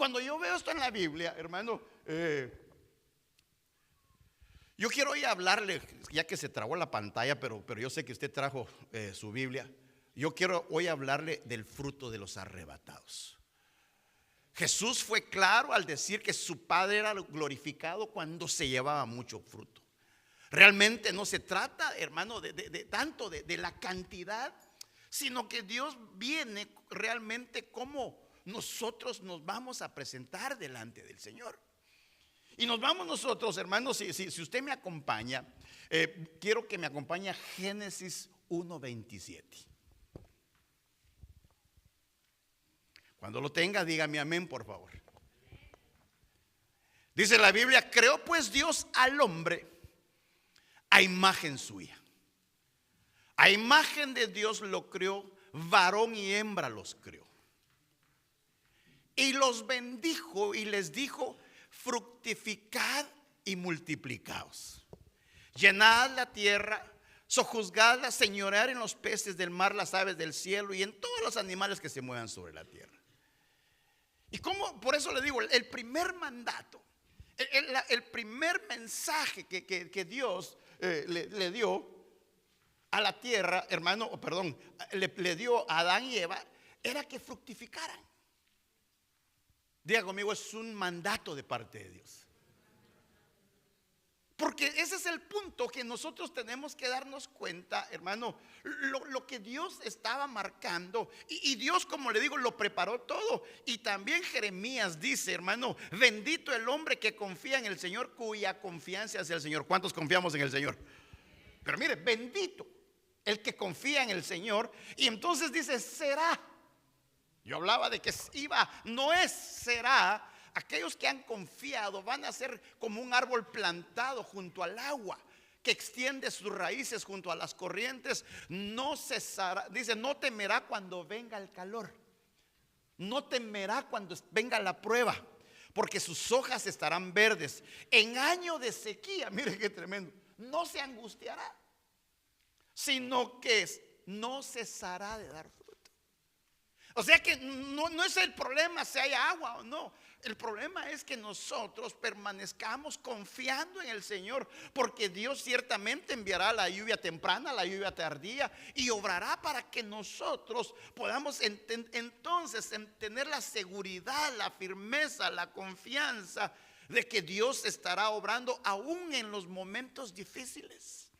cuando yo veo esto en la Biblia, hermano, yo quiero hoy hablarle, ya que se trabó la pantalla, pero yo sé que usted trajo su Biblia. Yo quiero hoy hablarle del fruto de los arrebatados. Jesús fue claro al decir que su Padre era glorificado cuando se llevaba mucho fruto. Realmente no se trata, hermano, de tanto de la cantidad, sino que Dios viene realmente como nosotros nos vamos a presentar delante del Señor. Y nos vamos nosotros, hermanos, si usted me acompaña, quiero que me acompañe a Génesis 1:27. Cuando lo tenga, dígame amén, por favor. Dice la Biblia: creó pues Dios al hombre a imagen suya. A imagen de Dios lo creó, varón y hembra los creó. Y los bendijo y les dijo: fructificad y multiplicaos. Llenad la tierra, sojuzgadla, señorear en los peces del mar, las aves del cielo y en todos los animales que se muevan sobre la tierra. Y como, por eso le digo, el primer mandato, el primer mensaje que Dios le dio a la tierra, hermano, perdón, le dio a Adán y Eva, era que fructificaran. Diga conmigo, es un mandato de parte de Dios. Porque ese es el punto que nosotros tenemos que darnos cuenta, hermano, lo que Dios estaba marcando. Y Dios, como le digo, lo preparó todo. Y también Jeremías dice, hermano: bendito el hombre que confía en el Señor, cuya confianza es el Señor. ¿Cuántos confiamos en el Señor? Pero mire, bendito el que confía en el Señor. Y entonces dice: será. Yo hablaba de que iba, no es, será. Aquellos que han confiado van a ser como un árbol plantado junto al agua, que extiende sus raíces junto a las corrientes. No cesará, dice, no temerá cuando venga el calor, no temerá cuando venga la prueba, porque sus hojas estarán verdes. En año de sequía, mire qué tremendo, no se angustiará, sino que no cesará de dar fruto. O sea que no es el problema si hay agua o no. El problema es que nosotros permanezcamos confiando en el Señor, porque Dios ciertamente enviará la lluvia temprana, la lluvia tardía, y obrará para que nosotros podamos entonces tener la seguridad, la firmeza, la confianza de que Dios estará obrando aún en los momentos difíciles,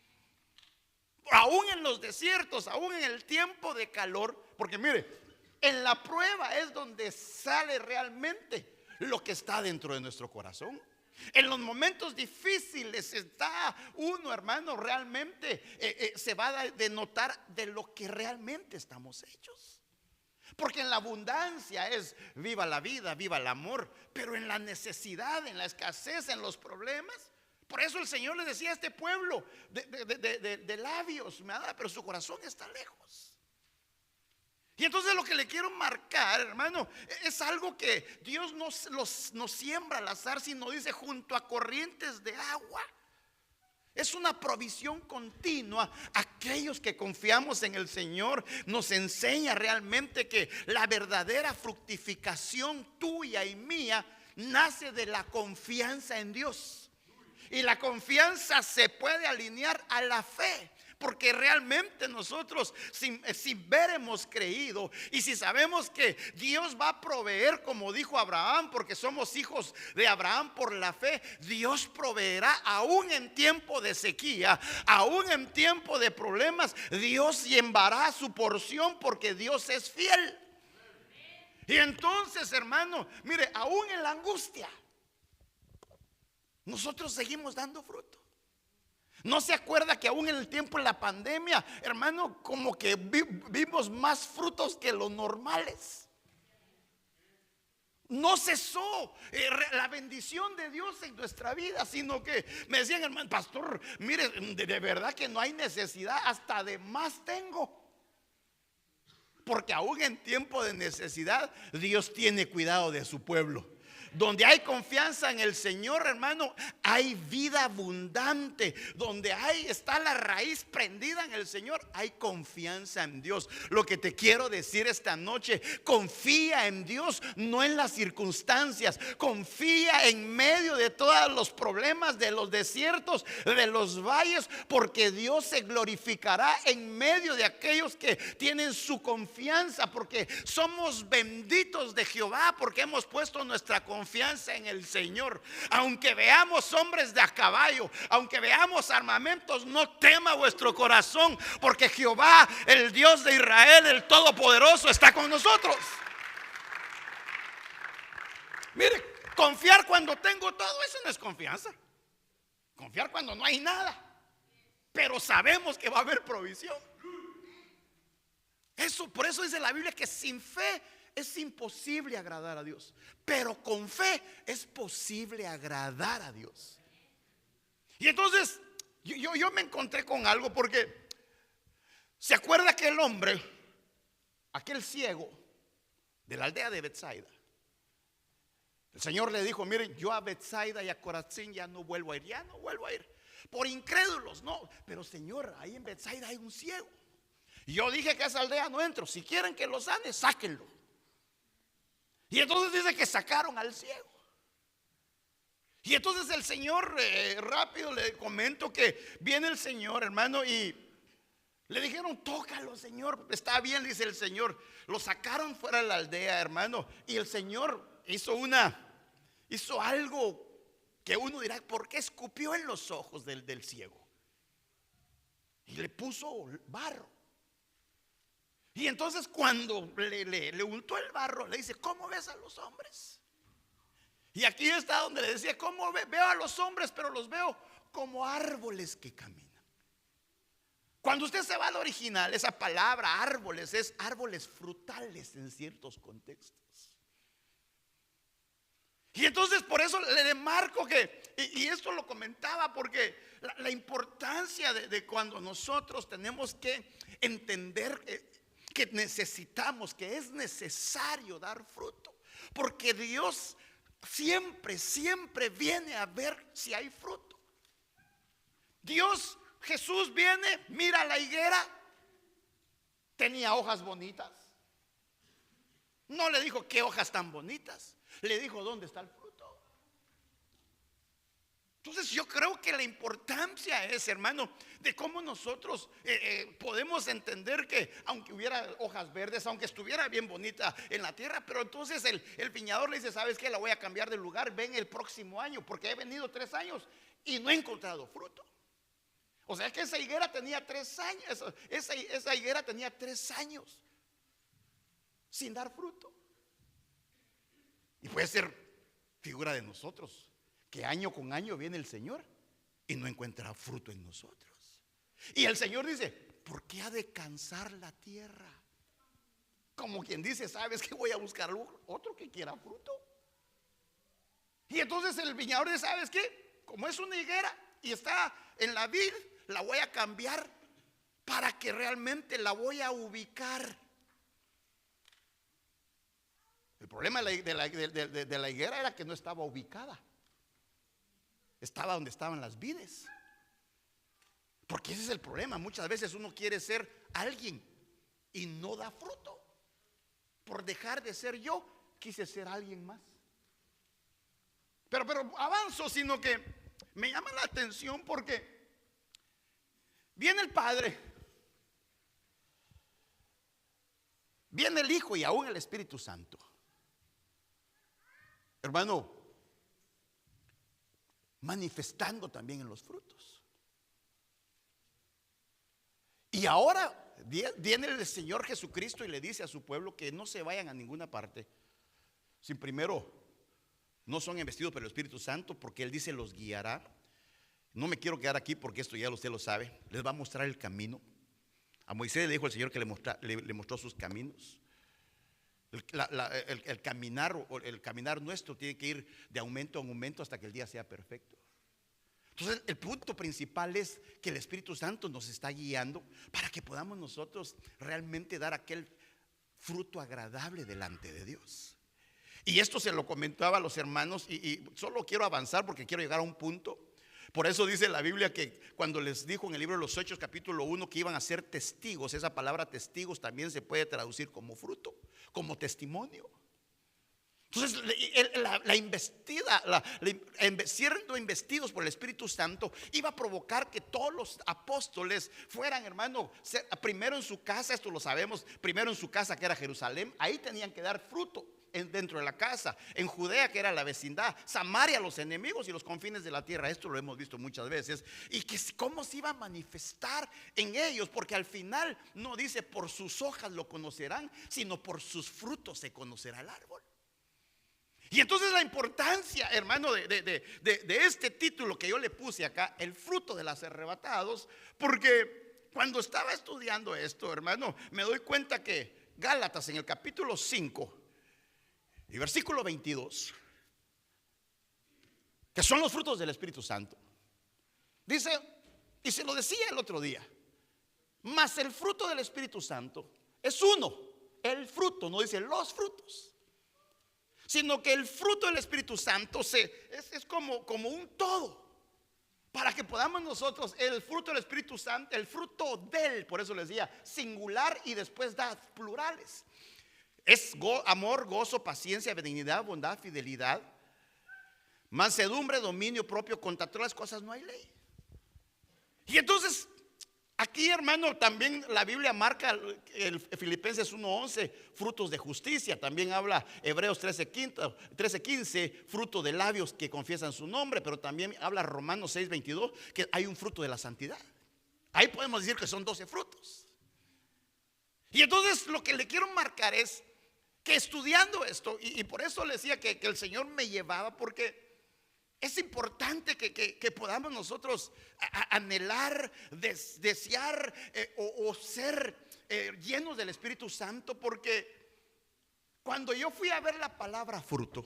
aún en los desiertos, aún en el tiempo de calor. Porque mire, en la prueba es donde sale realmente lo que está dentro de nuestro corazón. En los momentos difíciles está uno, hermano, realmente se va a denotar de lo que realmente estamos hechos. Porque en la abundancia es viva la vida, viva el amor. Pero en la necesidad, en la escasez, en los problemas, por eso el Señor le decía a este pueblo de labios, pero su corazón está lejos. Y entonces lo que le quiero marcar, hermano, es algo que Dios no siembra al azar, sino dice junto a corrientes de agua. Es una provisión continua. Aquellos que confiamos en el Señor nos enseña realmente que la verdadera fructificación tuya y mía nace de la confianza en Dios. Y la confianza se puede alinear a la fe. Porque realmente nosotros sin ver hemos creído. Y si sabemos que Dios va a proveer, como dijo Abraham, porque somos hijos de Abraham por la fe, Dios proveerá aún en tiempo de sequía, aún en tiempo de problemas. Dios llevará su porción porque Dios es fiel. Y entonces, hermano, mire, aún en la angustia nosotros seguimos dando fruto. ¿No se acuerda que aún en el tiempo de la pandemia, hermano, como que vimos más frutos que los normales? No cesó la bendición de Dios en nuestra vida, sino que me decían, hermano, pastor, mire, de verdad que no hay necesidad, hasta de más tengo. Porque aún en tiempo de necesidad Dios tiene cuidado de su pueblo. Donde hay confianza en el Señor, hermano, hay vida abundante. Donde está la raíz prendida en el Señor, hay confianza en Dios. Lo que te quiero decir esta noche: confía en Dios, no en las circunstancias. Confía en medio de todos los problemas, de los desiertos, de los valles, porque Dios se glorificará en medio de aquellos que tienen su confianza, porque somos benditos de Jehová, porque hemos puesto nuestra confianza en el Señor. Aunque veamos hombres de a caballo, aunque veamos armamentos, no tema vuestro corazón, porque Jehová, el Dios de Israel, el Todopoderoso, está con nosotros. Mire, confiar cuando tengo todo, eso no es confianza. Confiar cuando no hay nada, pero sabemos que va a haber provisión. Por eso dice la Biblia que sin fe es imposible agradar a Dios, pero con fe es posible agradar a Dios. Y entonces yo me encontré con algo, porque se acuerda aquel hombre, aquel ciego de la aldea de Betsaida. El Señor le dijo: miren, yo a Betsaida y a Corazín ya no vuelvo a ir, ya no vuelvo a ir. Por incrédulos, no. Pero Señor, ahí en Betsaida hay un ciego. Y yo dije que a esa aldea no entro. Si quieren que lo sane, sáquenlo. Y entonces dice que sacaron al ciego. Y entonces el Señor, rápido le comento que viene el Señor, hermano, y le dijeron: tócalo, Señor. Está bien, dice el Señor. Lo sacaron fuera de la aldea, hermano. Y el Señor hizo algo que uno dirá: ¿por qué escupió en los ojos del ciego? Y le puso barro. Y entonces cuando le untó el barro, le dice: ¿cómo ves a los hombres? Y aquí está donde le decía: ¿cómo veo a los hombres? Pero los veo como árboles que caminan. Cuando usted se va al original, esa palabra árboles es árboles frutales en ciertos contextos. Y entonces por eso le remarco que, y esto lo comentaba porque la importancia de cuando nosotros tenemos que entender que necesitamos, que es necesario dar fruto, porque Dios siempre viene a ver si hay fruto. Jesús viene, mira la higuera, tenía hojas bonitas. No le dijo: qué hojas tan bonitas. Le dijo: ¿dónde está el fruto? Entonces yo creo que la importancia es, hermano, de cómo nosotros podemos entender que aunque hubiera hojas verdes, aunque estuviera bien bonita en la tierra, pero entonces el viñador le dice: ¿sabes qué? La voy a cambiar de lugar, ven el próximo año, porque he venido 3 años y no he encontrado fruto. O sea que esa higuera tenía 3 años, esa higuera tenía 3 años sin dar fruto. Y puede ser figura de nosotros, que año con año viene el Señor y no encuentra fruto en nosotros. Y el Señor dice: ¿por qué ha de cansar la tierra? Como quien dice: ¿sabes qué? Voy a buscar otro que quiera fruto. Y entonces el viñador dice: ¿sabes qué? Como es una higuera y está en la vid, la voy a cambiar para que realmente la voy a ubicar. El problema de la higuera era que no estaba ubicada. Estaba donde estaban las vides. Porque ese es el problema. Muchas veces uno quiere ser alguien y no da fruto. Por dejar de ser yo, quise ser alguien más. Pero avanzo, sino que me llama la atención porque viene el Padre, viene el Hijo y aún el Espíritu Santo. Hermano, manifestando también en los frutos. Y ahora viene el Señor Jesucristo y le dice a su pueblo que no se vayan a ninguna parte sin primero, no son investidos por el Espíritu Santo, porque Él dice: los guiará. No me quiero quedar aquí porque esto ya usted lo sabe. Les va a mostrar el camino. A Moisés le dijo el Señor que le mostró sus caminos. El caminar nuestro tiene que ir de aumento en aumento hasta que el día sea perfecto. Entonces el punto principal es que el Espíritu Santo nos está guiando para que podamos nosotros realmente dar aquel fruto agradable delante de Dios. Y esto se lo comentaba a los hermanos y solo quiero avanzar porque quiero llegar a un punto. Por eso dice la Biblia que cuando les dijo en el libro de los Hechos capítulo 1 que iban a ser testigos, esa palabra testigos también se puede traducir como fruto, como testimonio. Entonces la investida, siendo investidos por el Espíritu Santo, iba a provocar que todos los apóstoles fueran, hermano, primero en su casa, esto lo sabemos, primero en su casa que era Jerusalén, ahí tenían que dar fruto dentro de la casa, en Judea que era la vecindad, Samaria los enemigos y los confines de la tierra, esto lo hemos visto muchas veces, y que cómo se iba a manifestar en ellos, porque al final no dice por sus hojas lo conocerán, sino por sus frutos se conocerá el árbol. Y entonces la importancia, hermano, de este título que yo le puse acá, el fruto de los arrebatados, porque cuando estaba estudiando esto, hermano, me doy cuenta que Gálatas en el capítulo 5 y versículo 22, que son los frutos del Espíritu Santo, dice, y se lo decía el otro día, mas el fruto del Espíritu Santo es uno, el fruto, no dice los frutos, sino que el fruto del Espíritu Santo es como un todo. Para que podamos nosotros, el fruto del Espíritu Santo, el fruto del, por eso les decía, singular y después da plurales. Es amor, gozo, paciencia, benignidad, bondad, fidelidad, mansedumbre, dominio propio. Contra todas las cosas no hay ley. Y entonces aquí, hermano, también la Biblia marca el Filipenses 1:11, frutos de justicia. También habla Hebreos 13:15, fruto de labios que confiesan su nombre. Pero también habla Romanos 6:22, que hay un fruto de la santidad. Ahí podemos decir que son 12 frutos. Y entonces lo que le quiero marcar es que estudiando esto, y por eso le decía que el Señor me llevaba, porque es importante que podamos nosotros anhelar, desear o ser llenos del Espíritu Santo. Porque cuando yo fui a ver la palabra fruto,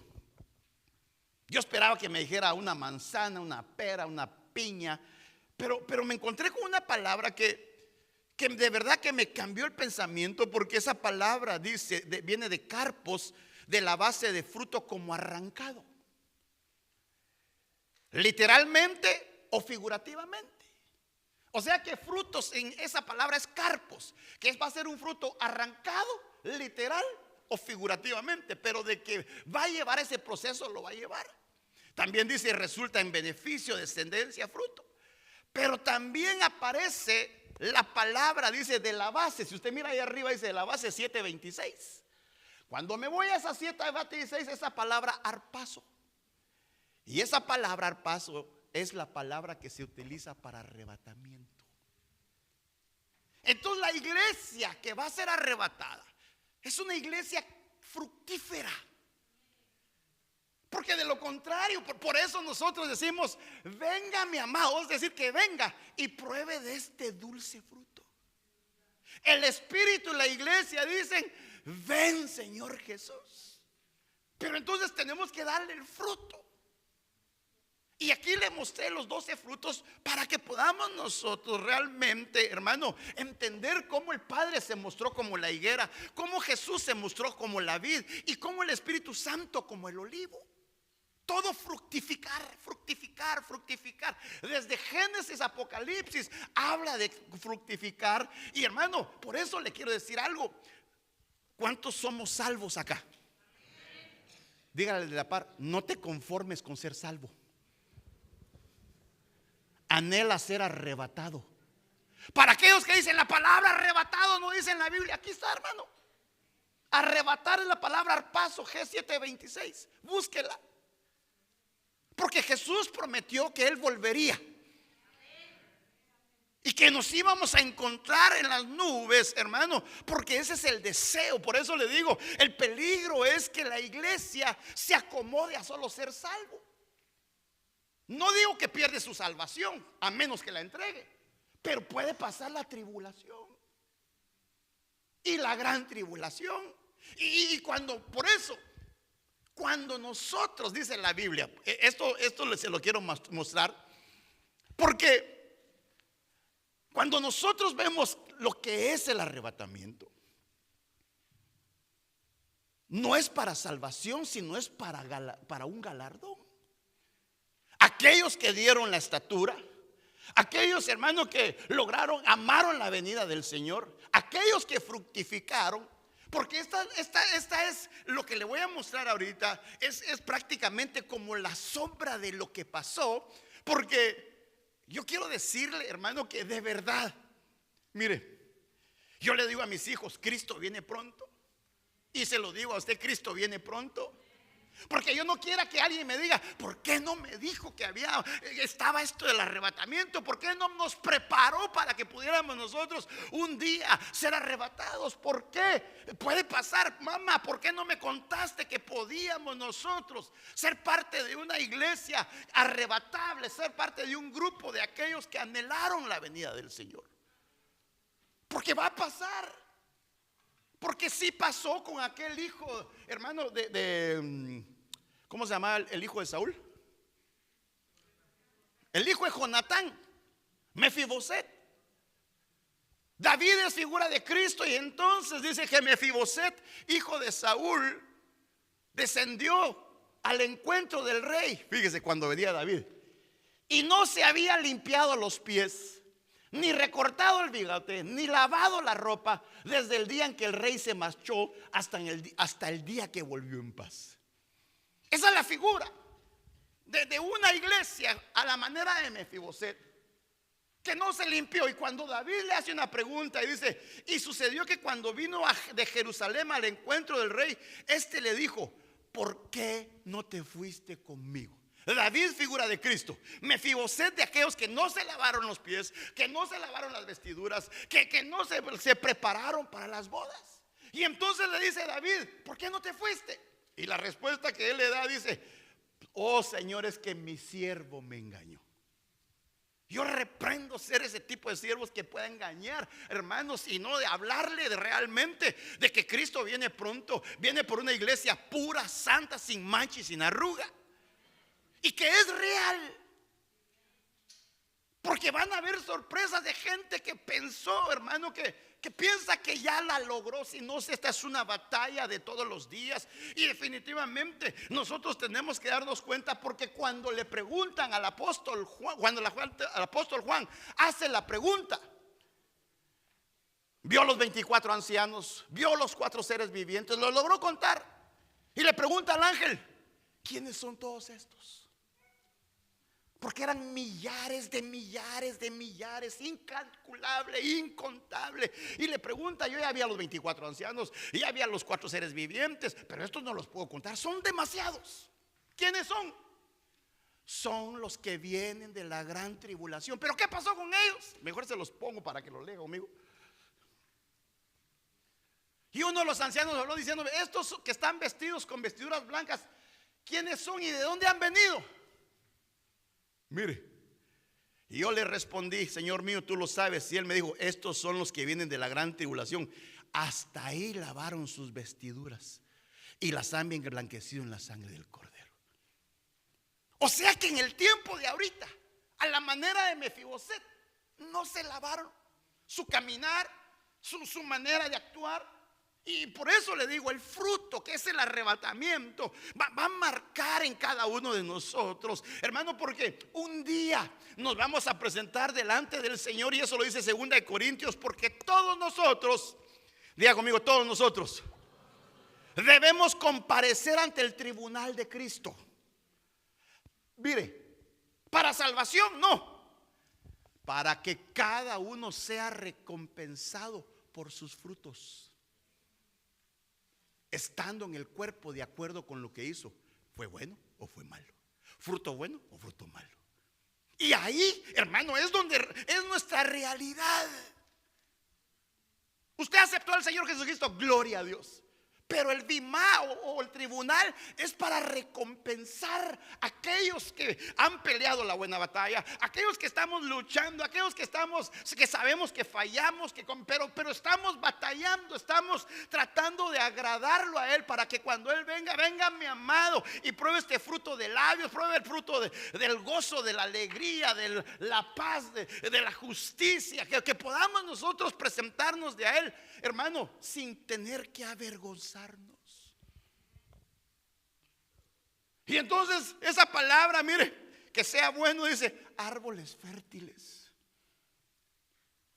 yo esperaba que me dijera una manzana, una pera, una piña, pero me encontré con una palabra que de verdad que me cambió el pensamiento, porque esa palabra dice, viene de carpos, de la base de fruto como arrancado. Literalmente o figurativamente. O sea que frutos en esa palabra es carpos, que va a ser un fruto arrancado, literal o figurativamente, pero de que va a llevar ese proceso, lo va a llevar. También dice resulta en beneficio, descendencia, fruto. Pero también aparece la palabra, dice de la base. Si usted mira ahí arriba dice de la base 7:26. Cuando me voy a esa 7:26, esa palabra arpazo. Y esa palabra arpazo es la palabra que se utiliza para arrebatamiento. Entonces la iglesia que va a ser arrebatada es una iglesia fructífera. Porque de lo contrario, por eso nosotros decimos, venga mi amado, es decir, que venga y pruebe de este dulce fruto. El Espíritu y la iglesia dicen, ven Señor Jesús. Pero entonces tenemos que darle el fruto. Y aquí le mostré los 12 frutos para que podamos nosotros realmente, hermano, entender cómo el Padre se mostró como la higuera, cómo Jesús se mostró como la vid y cómo el Espíritu Santo como el olivo. Todo fructificar, fructificar, fructificar. Desde Génesis, Apocalipsis habla de fructificar. Y hermano, por eso le quiero decir algo. ¿Cuántos somos salvos acá? Dígale de la par, no te conformes con ser salvo. Anhela ser arrebatado. Para aquellos que dicen la palabra arrebatado no dice en la Biblia, aquí está, hermano. Arrebatar es la palabra arpazo, G7:26. Búsquela. Porque Jesús prometió que Él volvería y que nos íbamos a encontrar en las nubes, hermano. Porque ese es el deseo. Por eso le digo, el peligro es que la iglesia se acomode a solo ser salvo. No digo que pierde su salvación, a menos que la entregue, pero puede pasar la tribulación y la gran tribulación. Y por eso, cuando nosotros, dice la Biblia, esto se lo quiero mostrar, porque cuando nosotros vemos lo que es el arrebatamiento, no es para salvación, sino es para un galardón. Aquellos que dieron la estatura, aquellos hermanos que amaron la venida del Señor, aquellos que fructificaron. Porque esta es lo que le voy a mostrar ahorita, es prácticamente como la sombra de lo que pasó. Porque yo quiero decirle, hermano, que de verdad, mire, yo le digo a mis hijos, Cristo viene pronto. Y se lo digo a usted, Cristo viene pronto. Porque yo no quiera que alguien me diga, ¿por qué no me dijo que estaba esto del arrebatamiento? ¿Por qué no nos preparó para que pudiéramos nosotros un día ser arrebatados? ¿Por qué? Puede pasar, mamá, ¿por qué no me contaste que podíamos nosotros ser parte de una iglesia arrebatable, ser parte de un grupo de aquellos que anhelaron la venida del Señor? Porque va a pasar. Porque sí pasó con aquel hijo, hermano, ¿cómo se llama el hijo de Saúl? El hijo de Jonatán, Mefiboset. David es figura de Cristo, y entonces dice que Mefiboset, hijo de Saúl, descendió al encuentro del rey. Fíjese cuando venía David, y no se había limpiado los pies, ni recortado el bigote, ni lavado la ropa, desde el día en que el rey se marchó hasta el día que volvió en paz. Esa es la figura de una iglesia a la manera de Mefiboset, que no se limpió. Y cuando David le hace una pregunta y dice, y sucedió que cuando vino de Jerusalén al encuentro del rey, este le dijo, ¿por qué no te fuiste conmigo? David, figura de Cristo. Mefiboset, de aquellos que no se lavaron los pies, que no se lavaron las vestiduras, que no se prepararon para las bodas. Y entonces le dice David, ¿por qué no te fuiste? Y la respuesta que él le da dice, oh Señor, es que mi siervo me engañó. Yo reprendo ser ese tipo de siervos que pueda engañar, hermanos, y no de hablarle realmente de que Cristo viene pronto, viene por una iglesia pura, santa, sin mancha y sin arruga. Y que es real. Porque van a haber sorpresas de gente que pensó, hermano, que piensa que ya la logró. Si no, esta es una batalla de todos los días. Y definitivamente nosotros tenemos que darnos cuenta, porque cuando le preguntan al apóstol Juan, al apóstol Juan hace la pregunta, vio los 24 ancianos, vio los 4 seres vivientes, lo logró contar, y le pregunta al ángel, ¿quiénes son todos estos? Porque eran millares de millares de millares, incalculable, incontable. Y le pregunta, yo ya había los 24 ancianos, y ya había los 4 seres vivientes, pero estos no los puedo contar, son demasiados. ¿Quiénes son? Son los que vienen de la gran tribulación. ¿Pero qué pasó con ellos? Mejor se los pongo para que lo lea conmigo. Y uno de los ancianos habló diciendo, estos que están vestidos con vestiduras blancas, ¿quiénes son y de dónde han venido? Mire, y yo le respondí, Señor mío, tú lo sabes. Y él me dijo, estos son los que vienen de la gran tribulación. Hasta ahí lavaron sus vestiduras y las han emblanquecido en la sangre del Cordero. O sea que en el tiempo de ahorita, a la manera de Mefiboset, no se lavaron su caminar, su manera de actuar. Y por eso le digo, el fruto que es el arrebatamiento va a marcar en cada uno de nosotros, hermano, porque un día nos vamos a presentar delante del Señor. Y eso lo dice 2 Corintios, porque todos nosotros, diga conmigo, todos nosotros debemos comparecer ante el tribunal de Cristo. Mire, para salvación no, para que cada uno sea recompensado por sus frutos, estando en el cuerpo de acuerdo con lo que hizo. ¿Fue bueno o fue malo? ¿Fruto bueno o fruto malo? Y ahí, hermano, es donde es nuestra realidad. Usted aceptó al Señor Jesucristo, gloria a Dios. Pero el bimá o el tribunal es para recompensar a aquellos que han peleado la buena batalla, aquellos que estamos luchando, aquellos que sabemos que fallamos, pero estamos batallando, estamos tratando de agradarlo a Él, para que cuando Él venga mi amado, y pruebe este fruto de labios, pruebe el fruto del gozo, de la alegría, de la paz, de la justicia, que podamos nosotros presentarnos de a Él, hermano, sin tener que avergonzarnos. Y entonces esa palabra, mire, que sea bueno, dice árboles fértiles.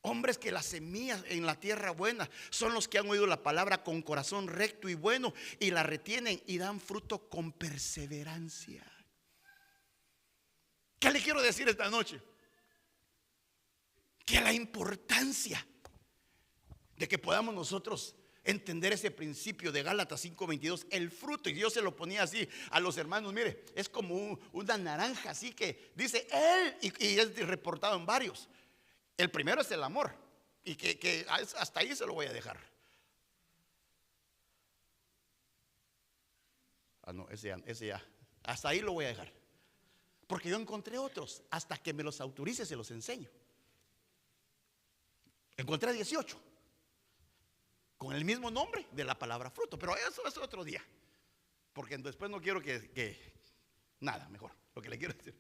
Hombres que las semillas en la tierra buena son los que han oído la palabra con corazón recto y bueno y la retienen y dan fruto con perseverancia. ¿Qué le quiero decir esta noche? Que la importancia de que podamos nosotros entender ese principio de Gálatas 5:22, el fruto, y Dios se lo ponía así a los hermanos, mire, es como una naranja así que dice él, y es reportado en varios. El primero es el amor, y que hasta ahí se lo voy a dejar. No, ese ya, hasta ahí lo voy a dejar. Porque yo encontré otros, hasta que me los autorice se los enseño. Encontré 18 con el mismo nombre de la palabra fruto, pero eso es otro día, porque después no quiero nada, mejor, lo que le quiero decir.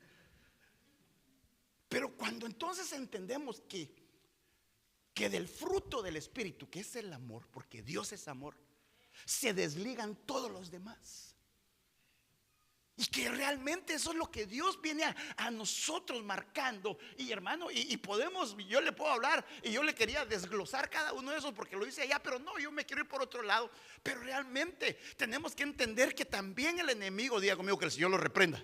Pero cuando entonces entendemos que del fruto del Espíritu, que es el amor, porque Dios es amor, se desligan todos los demás. Y que realmente eso es lo que Dios viene a nosotros marcando. Y hermano, y podemos, yo le puedo hablar, y yo le quería desglosar cada uno de esos porque lo hice allá, pero no, yo me quiero ir por otro lado. Pero realmente tenemos que entender que también el enemigo, diga conmigo, que el Señor lo reprenda,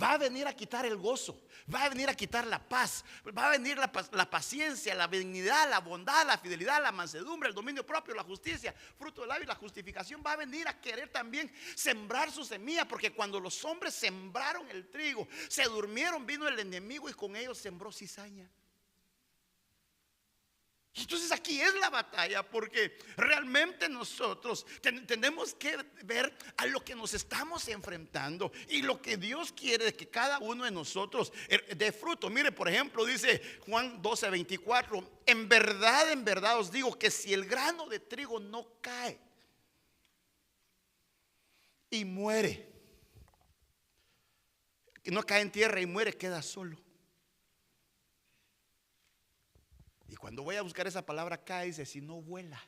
va a venir a quitar el gozo, va a venir a quitar la paz, va a venir la paciencia, la benignidad, la bondad, la fidelidad, la mansedumbre, el dominio propio, la justicia, fruto del labio y la justificación. Va a venir a querer también sembrar su semilla, porque cuando los hombres sembraron el trigo, se durmieron, vino el enemigo y con ellos sembró cizaña. Entonces aquí es la batalla, porque realmente nosotros tenemos que ver a lo que nos estamos enfrentando y lo que Dios quiere de que cada uno de nosotros dé fruto. Mire, por ejemplo, dice Juan 12:24, en verdad os digo que si el grano de trigo no cae y muere, que no cae en tierra y muere, queda solo. Y cuando voy a buscar esa palabra cae, dice si no vuela.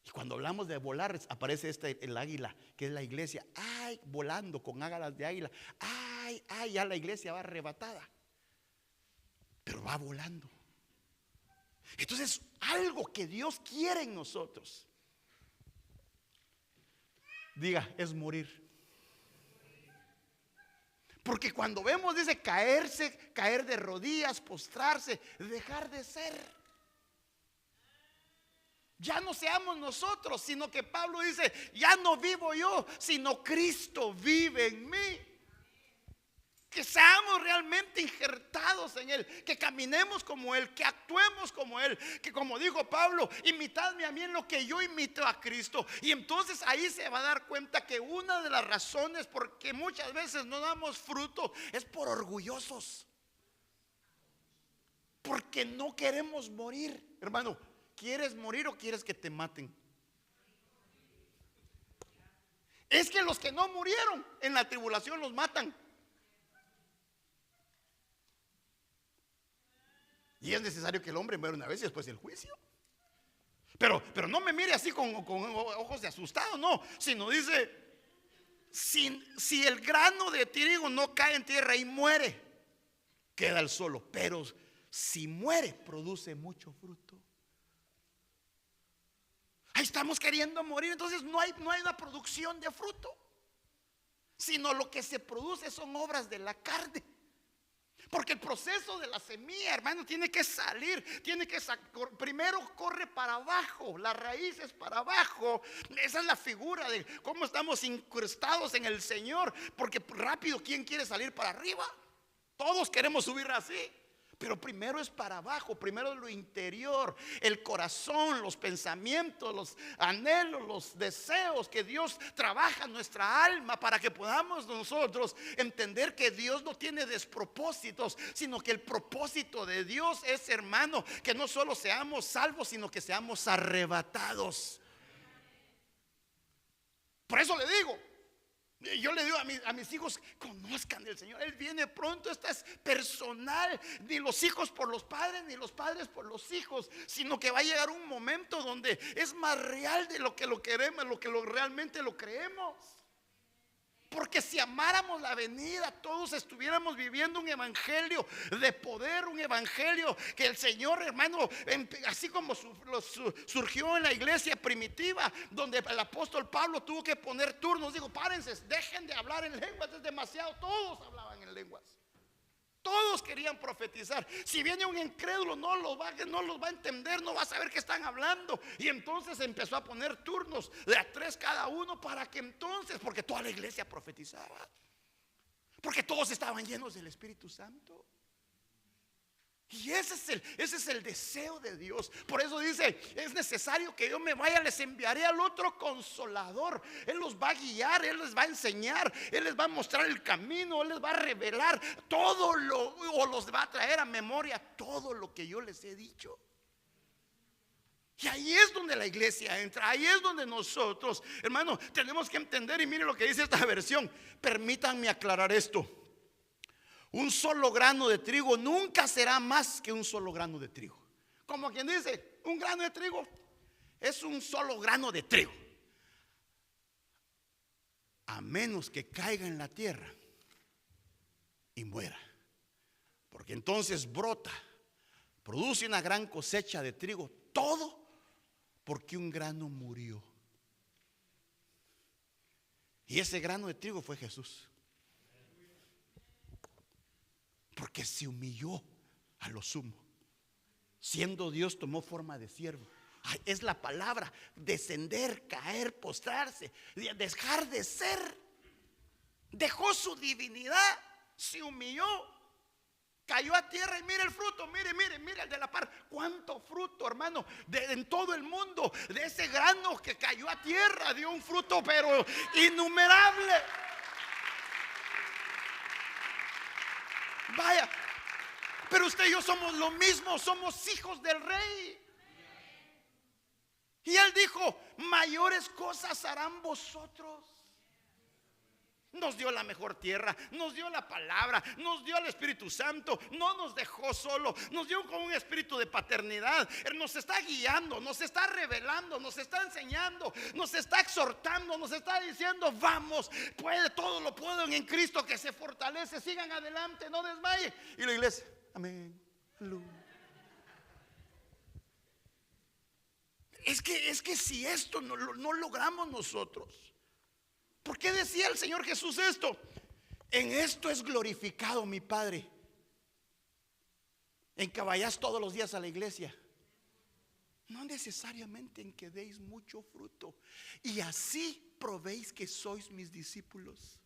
Y cuando hablamos de volar, aparece el águila, que es la iglesia. Ay, volando con ágalas de águila. Ay, ya la iglesia va arrebatada, pero va volando. Entonces, algo que Dios quiere en nosotros, diga, es morir. Porque cuando vemos, dice caerse, caer de rodillas, postrarse, dejar de ser. Ya no seamos nosotros, sino que Pablo dice, ya no vivo yo, sino Cristo vive en mí. Que seamos realmente injertados en Él, que caminemos como Él, que actuemos como Él, que como dijo Pablo, imitadme a mí en lo que yo imito a Cristo. Y entonces ahí se va a dar cuenta que una de las razones por que muchas veces no damos fruto es por orgullosos, porque no queremos morir. Hermano, ¿quieres morir o quieres que te maten? Es que los que no murieron en la tribulación los matan. Y es necesario que el hombre muera una vez y después el juicio. Pero no me mire así con ojos de asustado, no. Sino dice, si el grano de trigo no cae en tierra y muere, queda el solo. Pero si muere, produce mucho fruto. Ahí estamos queriendo morir, entonces no hay una producción de fruto, sino lo que se produce son obras de la carne. Porque el proceso de la semilla, hermano, tiene que salir, primero corre para abajo, la raíz es para abajo. Esa es la figura de cómo estamos incrustados en el Señor. Porque rápido, ¿quién quiere salir para arriba? Todos queremos subir así. Pero primero es para abajo, primero es lo interior, el corazón, los pensamientos, los anhelos, los deseos, que Dios trabaja en nuestra alma para que podamos nosotros entender que Dios no tiene despropósitos, sino que el propósito de Dios es, hermano, que no solo seamos salvos, sino que seamos arrebatados. Por eso le digo, Yo le digo a mis hijos, conozcan del Señor. Él viene pronto. Esto es personal. Ni los hijos por los padres, ni los padres por los hijos, sino que va a llegar un momento donde es más real de lo que lo queremos, realmente lo creemos. Porque si amáramos la venida, todos estuviéramos viviendo un evangelio de poder, un evangelio que el Señor, hermano, así como surgió en la iglesia primitiva, donde el apóstol Pablo tuvo que poner turnos. Digo, párense, dejen de hablar en lenguas, es demasiado. Todos hablaban en lenguas. Todos querían profetizar. Si viene un incrédulo, no los va a entender, no va a saber qué están hablando. Y entonces empezó a poner turnos de a 3 cada uno, para que entonces, porque toda la iglesia profetizaba, porque todos estaban llenos del Espíritu Santo. Y ese es el deseo de Dios. Por eso dice, es necesario que yo me vaya, les enviaré al otro consolador. Él los va a guiar, Él les va a enseñar, Él les va a mostrar el camino, Él les va a revelar todo o los va a traer a memoria todo lo que yo les he dicho. Y ahí es donde la iglesia entra. Ahí es donde nosotros, hermano, tenemos que entender. Y mire lo que dice esta versión. Permítanme aclarar esto. Un solo grano de trigo nunca será más que un solo grano de trigo. Como quien dice, un grano de trigo es un solo grano de trigo, a menos que caiga en la tierra y muera. Porque entonces brota, produce una gran cosecha de trigo. Todo porque un grano murió. Y ese grano de trigo fue Jesús. Porque se humilló a lo sumo. Siendo Dios, tomó forma de siervo. Ay, es la palabra: descender, caer, postrarse, dejar de ser. Dejó su divinidad, se humilló, cayó a tierra. Y mire el fruto, mire el de la par. Cuánto fruto, hermano, en todo el mundo. De ese grano que cayó a tierra, dio un fruto pero innumerable. Vaya, pero usted y yo somos lo mismo, somos hijos del Rey. Y Él dijo, mayores cosas harán vosotros. Nos dio la mejor tierra, nos dio la palabra, nos dio el Espíritu Santo. No nos dejó solo, nos dio con un espíritu de paternidad. Él nos está guiando, nos está revelando, nos está enseñando, nos está exhortando, nos está diciendo, vamos, todo lo puedo en Cristo que se fortalece. Sigan adelante, no desmayen. Y la iglesia, amén. Es que si esto no logramos nosotros. ¿Por qué decía el Señor Jesús esto? En esto es glorificado mi Padre, en que vayáis todos los días a la iglesia. No necesariamente en que deis mucho fruto, y así probéis que sois mis discípulos.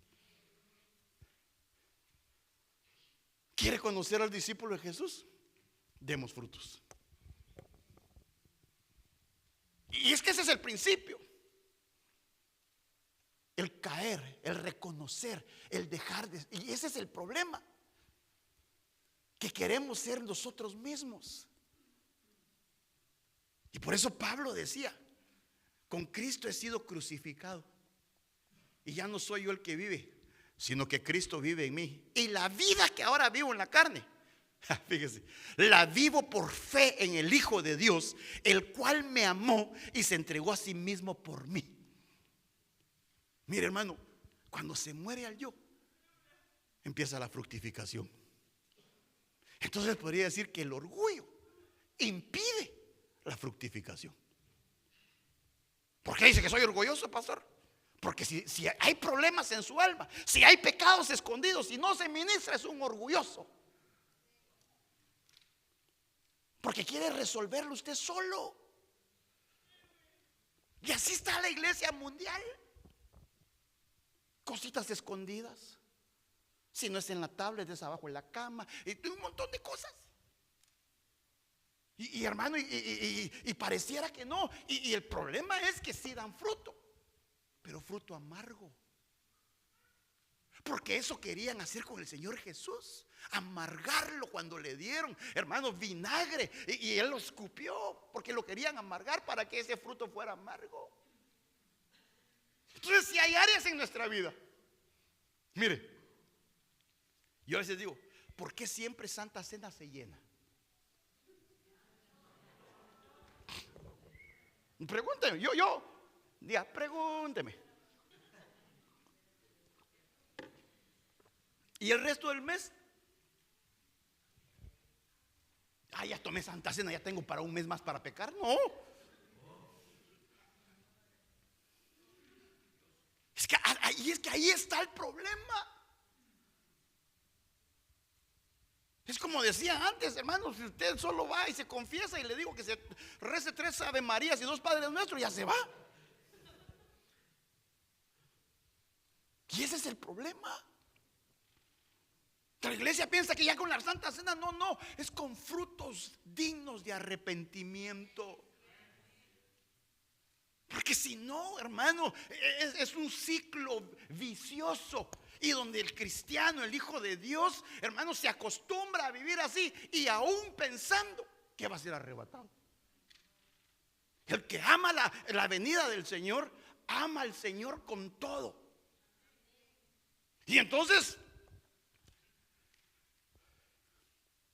¿Quiere conocer al discípulo de Jesús? Demos frutos. Y es que ese es el principio. El caer, el reconocer, el dejar de. Y ese es el problema, que queremos ser nosotros mismos. Y por eso Pablo decía, con Cristo he sido crucificado, y ya no soy yo el que vive, sino que Cristo vive en mí. Y la vida que ahora vivo en la carne, fíjese, la vivo por fe en el Hijo de Dios, el cual me amó y se entregó a sí mismo por mí. Mire, hermano, cuando se muere al yo, empieza la fructificación. Entonces podría decir que el orgullo impide la fructificación. ¿Por qué dice que soy orgulloso, pastor? Porque si hay problemas en su alma, si hay pecados escondidos y no se ministra, es un orgulloso. Porque quiere resolverlo usted solo. Y así está la iglesia mundial. Cositas escondidas. Si no es en la tablet, es abajo en la cama, y un montón de cosas. Y hermano, y pareciera que no. Y el problema es que sí dan fruto, pero fruto amargo. Porque eso querían hacer con el Señor Jesús, amargarlo cuando le dieron, hermano, vinagre, y Él lo escupió, porque lo querían amargar para que ese fruto fuera amargo. Entonces, si hay áreas en nuestra vida Mire, yo a veces digo, ¿por qué siempre Santa Cena se llena? Pregúnteme, diga, pregúnteme. Y el resto del mes, ya tomé Santa Cena, ya tengo para un mes más para pecar. No. Es que ahí está el problema. Es como decía antes, hermanos, si usted solo va y se confiesa y le digo que se rece 3 Ave Marías y 2 Padres Nuestros, ya se va. Y ese es el problema. La iglesia piensa que ya con la Santa Cena, no, es con frutos dignos de arrepentimiento. Porque si no, hermano, es un ciclo vicioso. Y donde el cristiano, el hijo de Dios, hermano, se acostumbra a vivir así y aún pensando que va a ser arrebatado. El que ama la venida del Señor, ama al Señor con todo. Y entonces,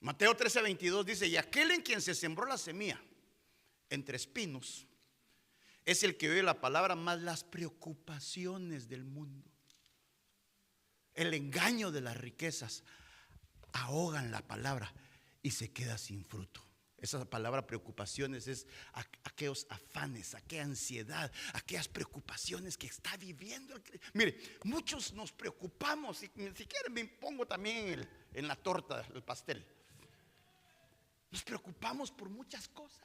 Mateo 13:22 dice: y aquel en quien se sembró la semilla entre espinos es el que oye la palabra, más las preocupaciones del mundo, el engaño de las riquezas, ahogan la palabra y se queda sin fruto. Esa palabra preocupaciones es aquellos afanes, aquella ansiedad, aquellas preocupaciones que está viviendo. Mire, muchos nos preocupamos, si quieren me pongo también en la torta, el pastel. Nos preocupamos por muchas cosas.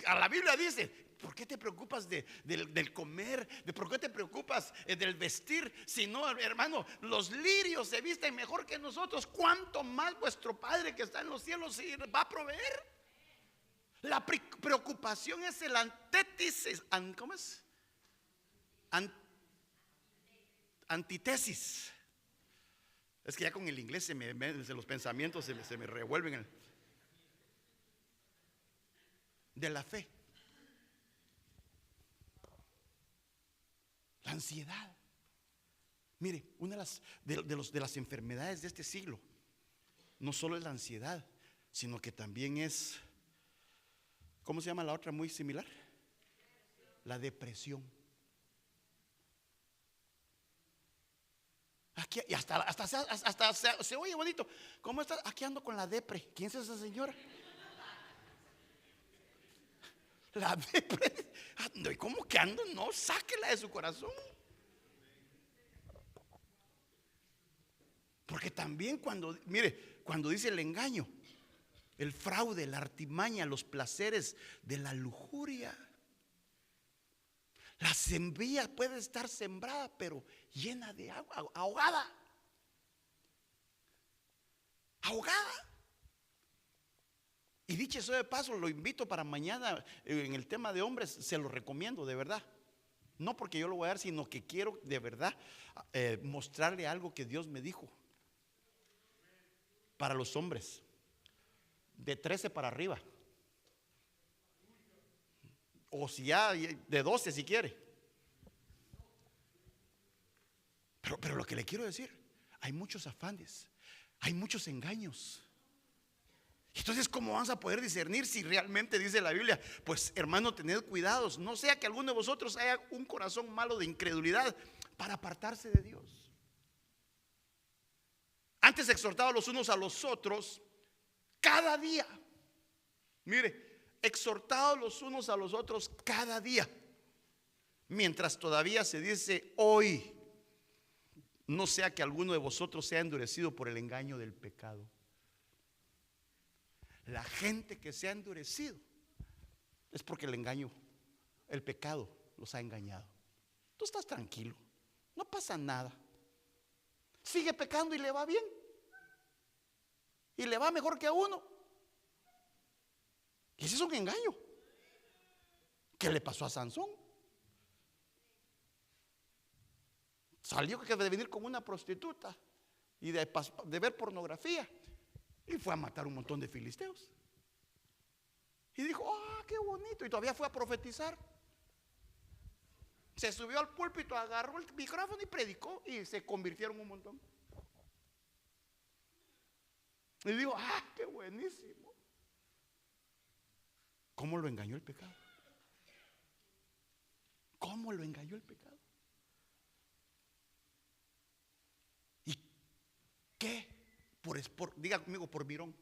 A la Biblia dice: ¿por qué te preocupas del comer? ¿Por qué te preocupas del vestir? Si no, hermano, los lirios se visten mejor que nosotros. ¿Cuánto más vuestro Padre que está en los cielos va a proveer? La preocupación es el antítesis. ¿Cómo es? Antítesis. Es que ya con el inglés los pensamientos se me revuelven. De la fe. La ansiedad. Mire, una de las enfermedades de este siglo no solo es la ansiedad, sino que también es, ¿cómo se llama la otra muy similar? La depresión. Aquí, y hasta se oye bonito. ¿Cómo estás? Aquí ando con la depre. ¿Quién es esa señora? La depre. ¿Cómo que ando? No, sáquela de su corazón. Porque también cuando dice el engaño, el fraude, la artimaña, los placeres de la lujuria. La semilla puede estar sembrada, pero llena de agua, ahogada. Y dicho eso de paso, lo invito para mañana en el tema de hombres, se lo recomiendo de verdad. No porque yo lo voy a dar, sino que quiero de verdad mostrarle algo que Dios me dijo. Para los hombres, de 13 para arriba. O si ya de 12 si quiere. Pero lo que le quiero decir, hay muchos afanes, hay muchos engaños. Entonces, ¿cómo vamos a poder discernir si realmente dice la Biblia? Pues hermano, tened cuidados, no sea que alguno de vosotros haya un corazón malo de incredulidad para apartarse de Dios. Antes exhortados los unos a los otros cada día. Mire, exhortados los unos a los otros cada día, mientras todavía se dice hoy, no sea que alguno de vosotros sea endurecido por el engaño del pecado. La gente que se ha endurecido es porque el engaño, el pecado los ha engañado. Tú estás tranquilo, no pasa nada. Sigue pecando y le va bien. Y le va mejor que a uno. Y ese es un engaño. ¿Qué le pasó a Sansón? Salió que de venir con una prostituta y de ver pornografía, y fue a matar un montón de filisteos. Y dijo: qué bonito. Y todavía fue a profetizar. Se subió al púlpito, agarró el micrófono y predicó, y se convirtieron un montón. Y digo, qué buenísimo. ¿Cómo lo engañó el pecado? ¿Cómo lo engañó el pecado? ¿Y qué? Diga conmigo, por mirón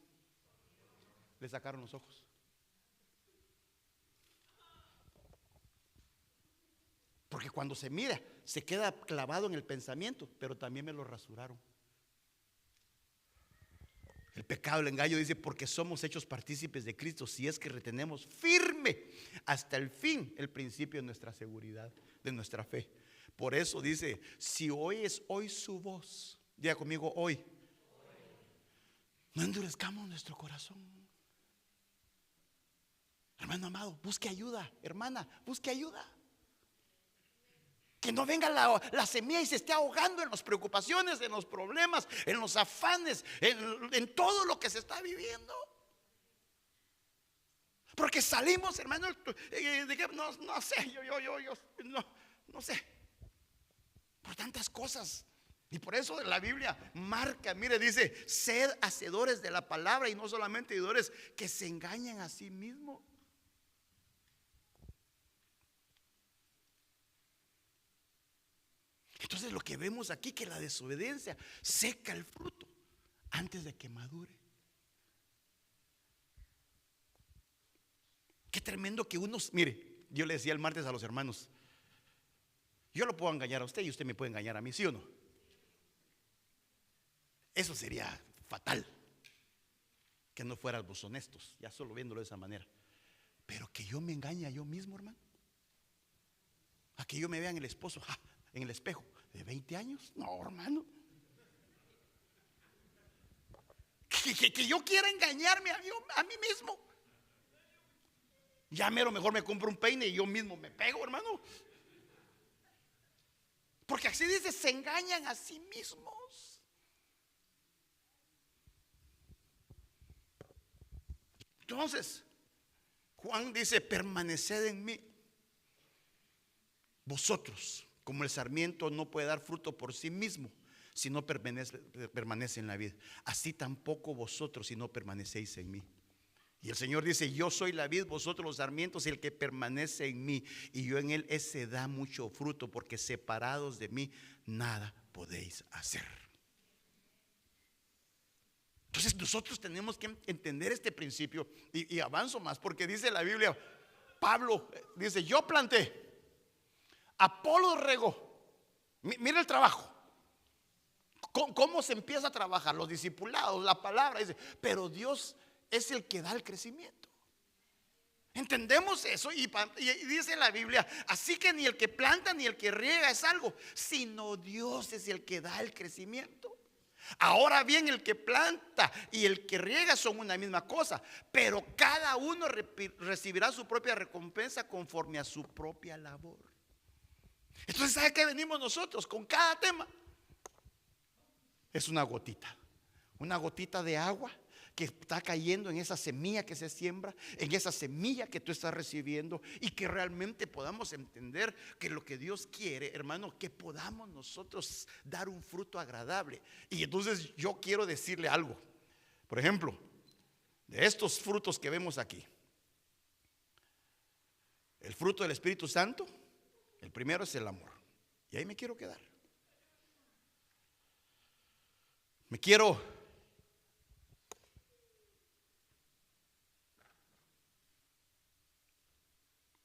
le sacaron los ojos. Porque cuando se mira, se queda clavado en el pensamiento, pero también me lo rasuraron. El pecado, el engaño dice, porque somos hechos partícipes de Cristo, si es que retenemos firme hasta el fin el principio de nuestra seguridad, de nuestra fe. Por eso dice, si oyes hoy su voz, diga conmigo hoy, no endurezcamos nuestro corazón. Hermano amado, busque ayuda. Hermana, busque ayuda. Que no venga la semilla y se esté ahogando en las preocupaciones, en los problemas, en los afanes, en todo lo que se está viviendo. Porque salimos, hermano, no sé, no sé, por tantas cosas. Y por eso la Biblia marca, mire, dice, sed hacedores de la palabra y no solamente oidores que se engañan a sí mismos. Entonces lo que vemos aquí, que la desobediencia seca el fruto antes de que madure. Qué tremendo que unos, mire, yo le decía el martes a los hermanos, yo lo puedo engañar a usted y usted me puede engañar a mí, ¿sí o no? Eso sería fatal, que no fuéramos honestos, ya solo viéndolo de esa manera. Pero que yo me engañe a yo mismo, hermano, a que yo me vea en el esposo, en el espejo de 20 años, no, hermano. Que yo quiera engañarme a mí mismo. Ya mejor me compro un peine y yo mismo me pego, hermano. Porque así dice, se engañan a sí mismos. Entonces, Juan dice, permaneced en mí. Vosotros, como el sarmiento no puede dar fruto por sí mismo si no permanece en la vid, así tampoco vosotros si no permanecéis en mí. Y el Señor dice, yo soy la vid, vosotros los sarmientos, y el que permanece en mí y yo en él, ese da mucho fruto, porque separados de mí nada podéis hacer. Entonces nosotros tenemos que entender este principio, y avanzo más, porque dice la Biblia, Pablo dice, yo planté, Apolo regó. Mira el trabajo. ¿Cómo se empieza a trabajar? Los discipulados, la palabra dice, pero Dios es el que da el crecimiento. Entendemos eso y dice la Biblia, así que ni el que planta ni el que riega es algo, sino Dios es el que da el crecimiento. Ahora bien, el que planta y el que riega son una misma cosa, pero cada uno recibirá su propia recompensa conforme a su propia labor. Entonces, ¿sabe qué venimos nosotros con cada tema? Es una gotita de agua que está cayendo en esa semilla que se siembra, en esa semilla que tú estás recibiendo, y que realmente podamos entender que lo que Dios quiere, hermano, que podamos nosotros dar un fruto agradable. Y entonces yo quiero decirle algo. Por ejemplo, de estos frutos que vemos aquí, el fruto del Espíritu Santo, el primero es el amor. Y ahí me quiero quedar.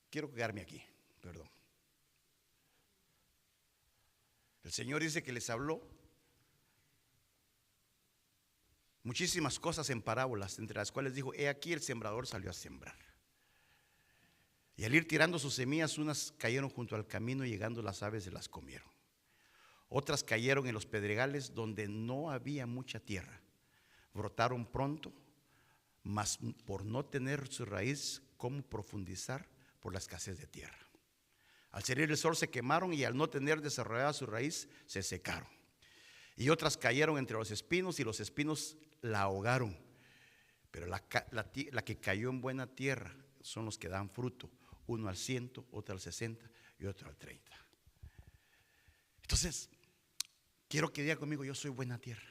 Quiero quedarme aquí, perdón. El Señor dice que les habló muchísimas cosas en parábolas, entre las cuales dijo, he aquí el sembrador salió a sembrar. Y al ir tirando sus semillas, unas cayeron junto al camino y llegando las aves se las comieron. Otras cayeron en los pedregales donde no había mucha tierra. Brotaron pronto, mas por no tener su raíz, ¿cómo profundizar? Por la escasez de tierra. Al salir el sol se quemaron y al no tener desarrollada su raíz, se secaron. Y otras cayeron entre los espinos y los espinos la ahogaron. Pero la que cayó en buena tierra son los que dan fruto, uno al 100, otro al 60 y otro al 30. Entonces, quiero que diga conmigo: yo soy buena tierra.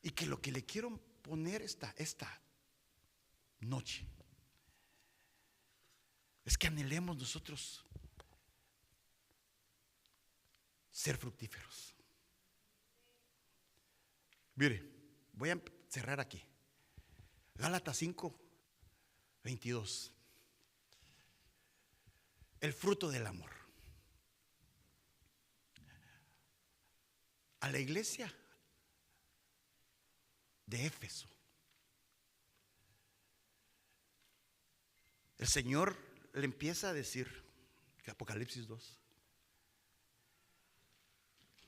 Y que lo que le quiero poner esta noche es que anhelemos nosotros ser fructíferos. Mire, voy a cerrar aquí. Gálatas 5:22. El fruto del amor. A la iglesia de Éfeso, el Señor le empieza a decir, que Apocalipsis 2,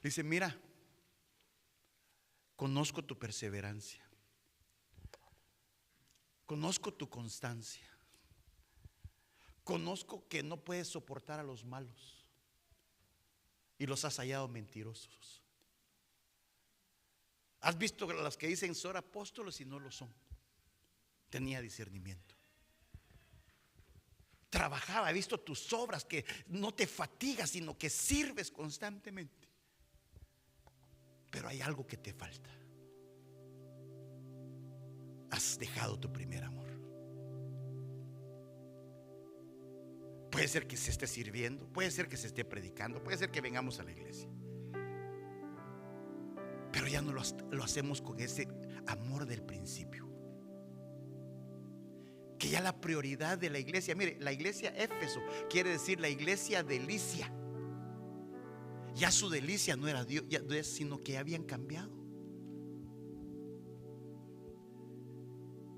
dice: mira, conozco tu perseverancia, conozco tu constancia, conozco que no puedes soportar a los malos y los has hallado mentirosos. Has visto a los que dicen ser apóstoles y no lo son. Tenía discernimiento. Trabajaba, he visto tus obras, que no te fatigas, sino que sirves constantemente. Pero hay algo que te falta. Has dejado tu primer amor. Puede ser que se esté sirviendo, puede ser que se esté predicando, puede ser que vengamos a la iglesia, pero ya no lo hacemos con ese amor del principio. Que ya la prioridad de la iglesia, mire, la iglesia Éfeso quiere decir la iglesia delicia. Ya su delicia no era Dios, sino que habían cambiado.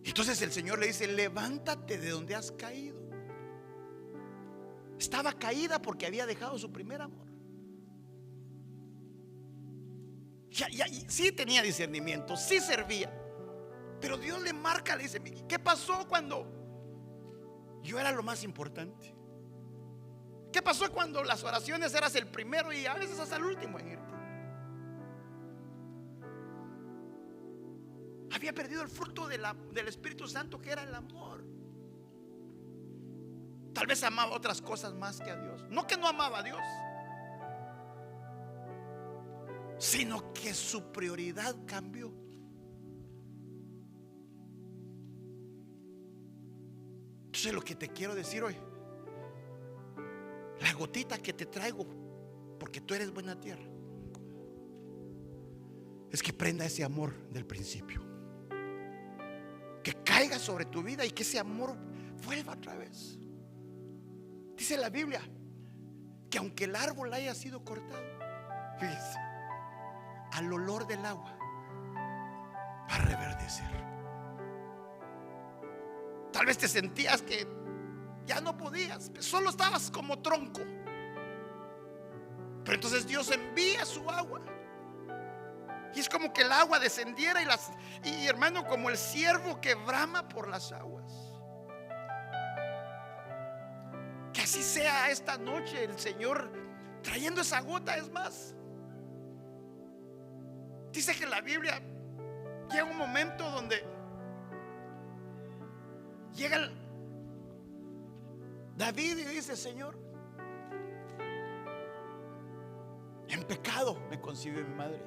Entonces el Señor le dice: levántate de donde has caído. Estaba caída porque había dejado su primer amor. Sí tenía discernimiento, sí servía, pero Dios le marca, le dice: ¿qué pasó cuando yo era lo más importante? ¿Qué pasó cuando las oraciones eras el primero y a veces hasta el último en irte? Había perdido el fruto del Espíritu Santo, que era el amor. Tal vez amaba otras cosas más que a Dios. No que no amaba a Dios, sino que su prioridad cambió. Entonces, lo que te quiero decir hoy, la gotita que te traigo, porque tú eres buena tierra, es que prenda ese amor del principio, que caiga sobre tu vida y que ese amor vuelva otra vez. Dice la Biblia que aunque el árbol haya sido cortado, fíjese, al olor del agua va a reverdecer. Tal vez te sentías que ya no podías, solo estabas como tronco, pero entonces Dios envía su agua y es como que el agua descendiera y hermano, como el ciervo que brama por las aguas. Que así sea esta noche el Señor trayendo esa gota. Es más, dice que en la Biblia llega un momento donde llega David y dice: Señor, en pecado me concibió mi madre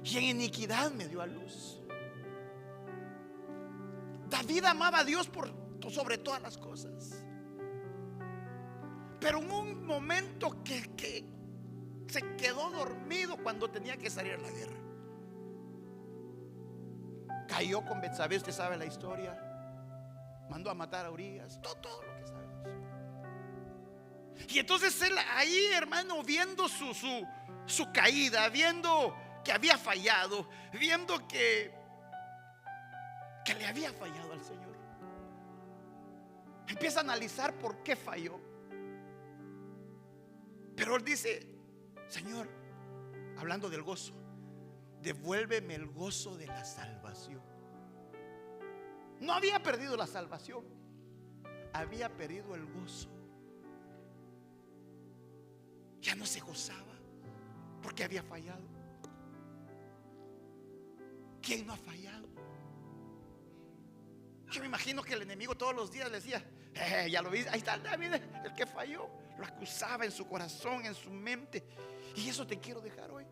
y en iniquidad me dio a luz. David amaba a Dios sobre todas las cosas, pero en un momento que se quedó dormido cuando tenía que salir a la guerra, cayó con Betsabé. Usted sabe la historia. Mandó a matar a Urías, todo lo que sabemos. Y entonces él ahí, hermano, viendo su caída, viendo que había fallado, viendo que le había fallado al Señor, empieza a analizar por qué falló. Pero él dice: Señor, hablando del gozo, devuélveme el gozo de la salvación. No había perdido la salvación, había perdido el gozo. Ya no se gozaba porque había fallado. ¿Quién no ha fallado? Yo me imagino que el enemigo todos los días le decía: Ya lo vi, ahí está David, el que falló. Lo acusaba en su corazón, en su mente. Y eso te quiero dejar hoy.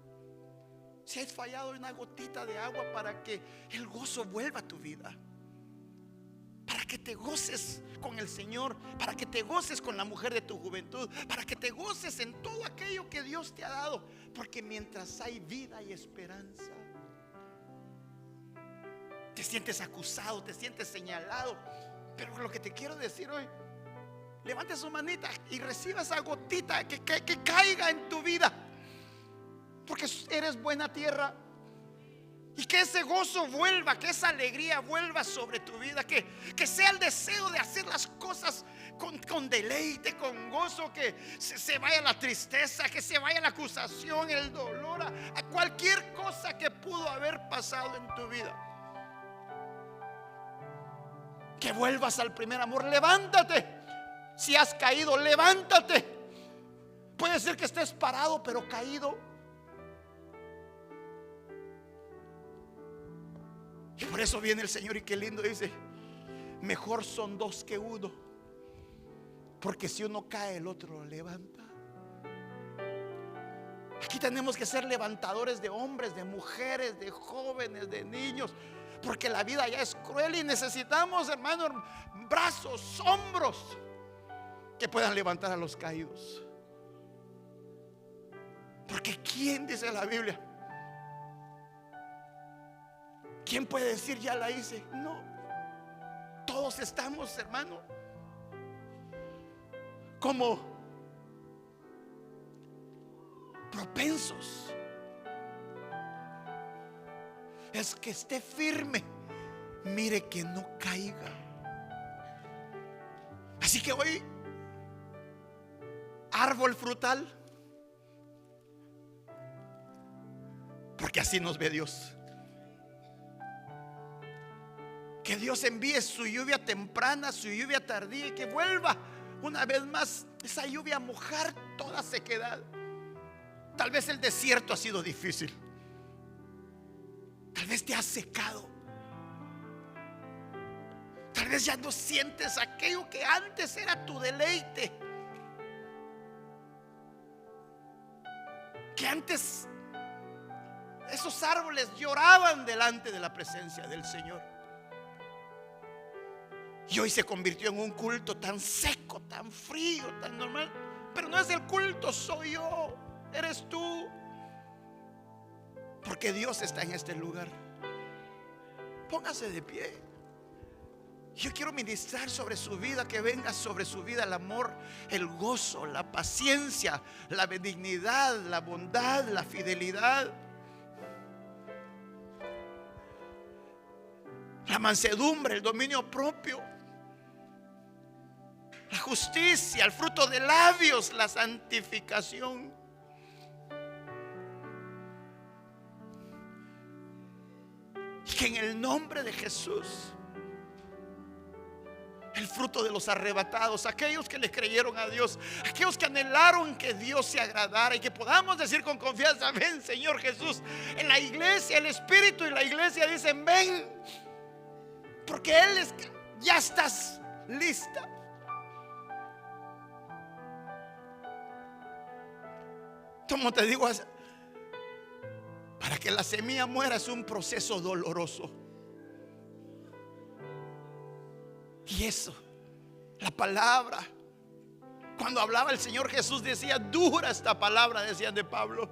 Si has fallado, una gotita de agua para que el gozo vuelva a tu vida, para que te goces con el Señor, para que te goces con la mujer de tu juventud, para que te goces en todo aquello que Dios te ha dado. Porque mientras hay vida y esperanza. Te sientes acusado, te sientes señalado, pero lo que te quiero decir hoy, levante su manita y reciba esa gotita que caiga en tu vida, porque eres buena tierra. Y que ese gozo vuelva, que esa alegría vuelva sobre tu vida, que sea el deseo de hacer las cosas con deleite, con gozo, que se vaya la tristeza, que se vaya la acusación, el dolor, a cualquier cosa que pudo haber pasado en tu vida. Que vuelvas al primer amor. Levántate. Si has caído, levántate. Puede ser que estés parado pero caído. Y por eso viene el Señor, y qué lindo dice: mejor son dos que uno, porque si uno cae, el otro lo levanta. Aquí tenemos que ser levantadores de hombres, de mujeres, de jóvenes, de niños, porque la vida ya es cruel y necesitamos, hermanos, brazos, hombros que puedan levantar a los caídos. Porque ¿quién, dice la Biblia? ¿Quién puede decir ya la hice? No. Todos estamos, hermano, como propensos. Es que esté firme, mire que no caiga. Así que hoy, árbol frutal, porque así nos ve Dios. Que Dios envíe su lluvia temprana, su lluvia tardía, y que vuelva una vez más esa lluvia a mojar toda sequedad. Tal vez el desierto ha sido difícil. Tal vez te has secado. Tal vez ya no sientes aquello que antes era tu deleite. Que antes esos árboles lloraban delante de la presencia del Señor. Y hoy se convirtió en un culto tan seco, tan frío, tan normal. Pero no es el culto, soy yo, eres tú. Porque Dios está en este lugar. Póngase de pie. Yo quiero ministrar sobre su vida, que venga sobre su vida el amor, el gozo, la paciencia, la benignidad, la bondad, la fidelidad, la mansedumbre, el dominio propio, la justicia, el fruto de labios, la santificación. Y que en el nombre de Jesús, el fruto de los arrebatados, aquellos que le creyeron a Dios, aquellos que anhelaron que Dios se agradara, y que podamos decir con confianza: ven, Señor Jesús. En la iglesia, el Espíritu y la iglesia dicen: ven, porque Él ya estás lista. Como te digo, para que la semilla muera es un proceso doloroso. Y eso, la palabra, cuando hablaba el Señor Jesús decía: dura esta palabra, decían de Pablo.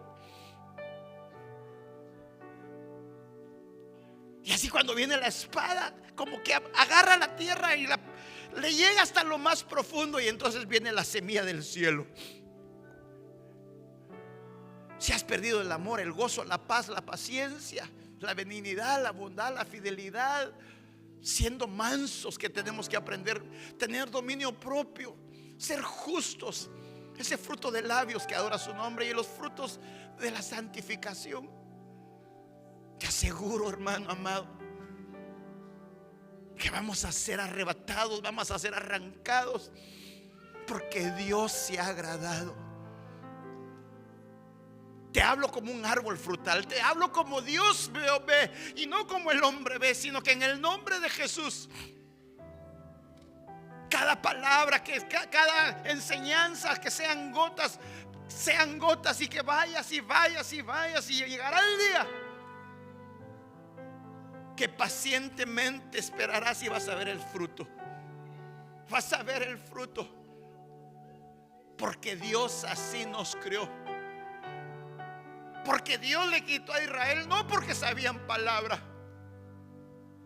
Y así cuando viene la espada, como que agarra la tierra y le llega hasta lo más profundo, y entonces viene la semilla del cielo. Si has perdido el amor, el gozo, la paz, la paciencia, la benignidad, la bondad, la fidelidad, siendo mansos, que tenemos que aprender, tener dominio propio, ser justos, ese fruto de labios que adora su nombre, y los frutos de la santificación. Te aseguro, hermano amado, que vamos a ser arrebatados, vamos a ser arrancados, porque Dios se ha agradado. Te hablo como un árbol frutal, te hablo como Dios ve, y no como el hombre ve, sino que en el nombre de Jesús cada palabra, que cada enseñanza, que sean gotas y que vayas y llegará el día que pacientemente esperarás y vas a ver el fruto. Vas a ver el fruto, porque Dios así nos creó. Porque Dios le quitó a Israel, no porque sabían palabra,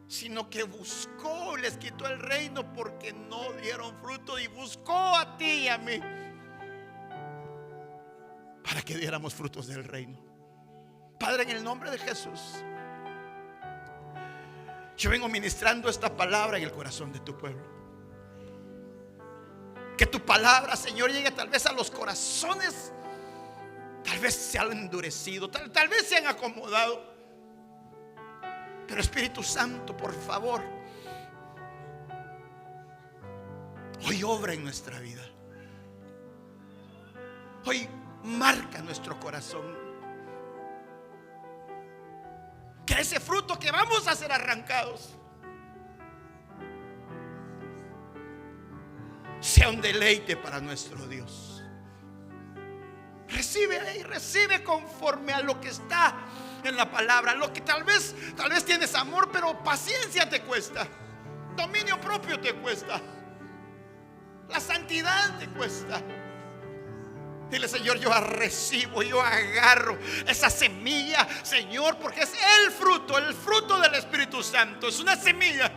sino que buscó, les quitó el reino porque no dieron fruto, y buscó a ti y a mí para que diéramos frutos del reino. Padre, en el nombre de Jesús, yo vengo ministrando esta palabra en el corazón de tu pueblo. Que tu palabra, Señor, llegue tal vez a los corazones, tal vez se han endurecido, tal vez se han acomodado. Pero Espíritu Santo, por favor, hoy obra en nuestra vida. Hoy marca nuestro corazón. Que ese fruto que vamos a ser arrancados sea un deleite para nuestro Dios. Recibe conforme a lo que está en la palabra. Lo que tal vez tienes amor, pero paciencia te cuesta. Dominio propio te cuesta. La santidad te cuesta. Dile: Señor, yo recibo, yo agarro esa semilla, Señor, porque es el fruto del Espíritu Santo. Es una semilla.